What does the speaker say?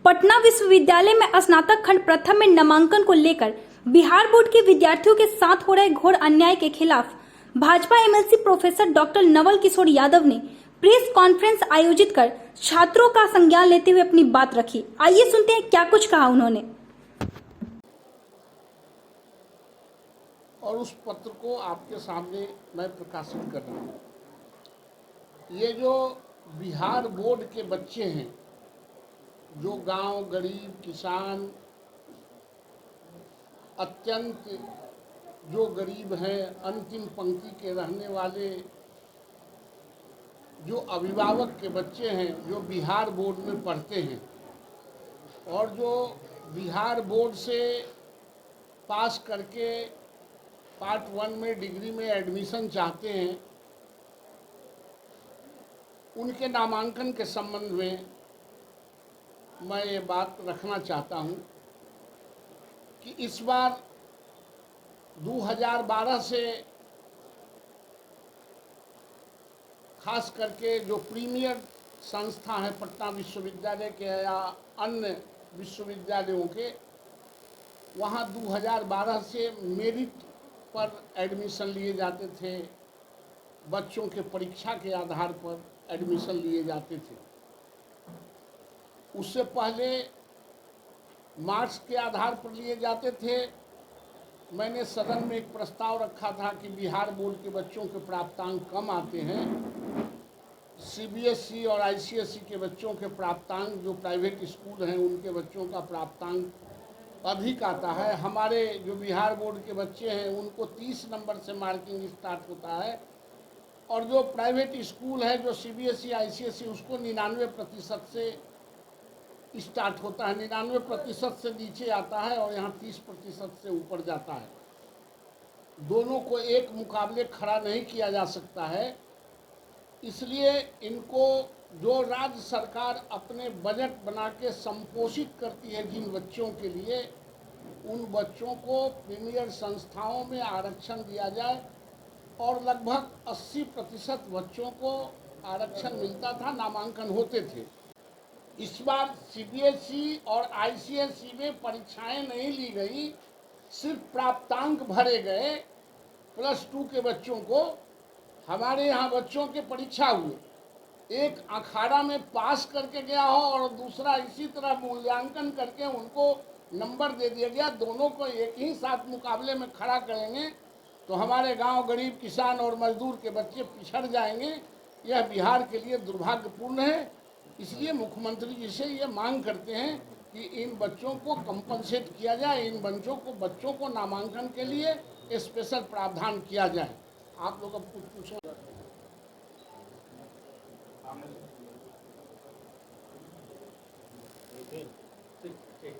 पटना विश्वविद्यालय में स्नातक खंड प्रथम में नामांकन को लेकर बिहार बोर्ड के विद्यार्थियों के साथ हो रहे घोर अन्याय के खिलाफ Bhajpa MLC professor doctor Naval Kishore Yadav ने प्रेस कॉन्फ्रेंस आयोजित कर छात्रों का संज्ञान लेते हुए अपनी बात रखी। आइए सुनते हैं क्या कुछ कहा उन्होंने। और उस पत्र को आपके सामने मैं प्रकाशित कर रहा हूँ। ये जो बिहार बोर्ड के बच्चे हैं, जो गांव गरीब किसान, अत्यंत जो गरीब हैं, अंतिम पंक्ति के रहने वाले जो अभिभावक के बच्चे हैं, जो बिहार बोर्ड में पढ़ते हैं और जो बिहार बोर्ड से पास करके पार्ट 1 में डिग्री में एडमिशन चाहते हैं, उनके नामांकन के संबंध में मैं ये बात रखना चाहता हूँ कि इस बार 2012 से खास करके जो प्रीमियर संस्था है पटना विश्वविद्यालय के या अन्य विश्वविद्यालयों के, वहाँ 2012 से मेरिट पर एडमिशन लिए जाते थे, बच्चों के परीक्षा के आधार पर एडमिशन लिए जाते थे। उससे पहले मार्क्स के आधार पर लिए जाते थे। मैंने सदन में एक प्रस्ताव रखा था कि बिहार बोर्ड के बच्चों के प्राप्तांक कम आते हैं, सीबीएसई और आईसीएसई के बच्चों के प्राप्तांक, जो प्राइवेट स्कूल हैं उनके बच्चों का प्राप्तांक अधिक आता है। हमारे जो बिहार बोर्ड के बच्चे हैं उनको 30 नंबर से मार्किंग स्टार्ट होता है और जो प्राइवेट स्कूल है, जो सीबीएसई आईसीएसई, उसको 99% से स्टार्ट होता है, 99% से नीचे आता है और यहाँ 30% से ऊपर जाता है। दोनों को एक मुकाबले खड़ा नहीं किया जा सकता है। इसलिए इनको जो राज्य सरकार अपने बजट बना के संपोषित करती है जिन बच्चों के लिए, उन बच्चों को प्रीमियर संस्थाओं में आरक्षण दिया जाए और लगभग 80% बच्चों को आरक्षण मिलता था, नामांकन होते थे। इस बार सीबीएसई और आईसीएसई में परीक्षाएं नहीं ली गई, सिर्फ प्राप्तांक भरे गए। +2 के बच्चों को, हमारे यहाँ बच्चों के परीक्षा हुए, एक अखाड़ा में पास करके गया हो और दूसरा इसी तरह मूल्यांकन करके उनको नंबर दे दिया गया। दोनों को एक ही साथ मुकाबले में खड़ा करेंगे तो हमारे गांव गरीब किसान और मजदूर के बच्चे पिछड़ जाएंगे। यह बिहार के लिए दुर्भाग्यपूर्ण है। इसलिए मुख्यमंत्री जी से ये मांग करते हैं कि इन बच्चों को कंपनसेट किया जाए, इन बच्चों को नामांकन के लिए स्पेशल प्रावधान किया जाए। आप लोग अब कुछ पूछो। ठीक।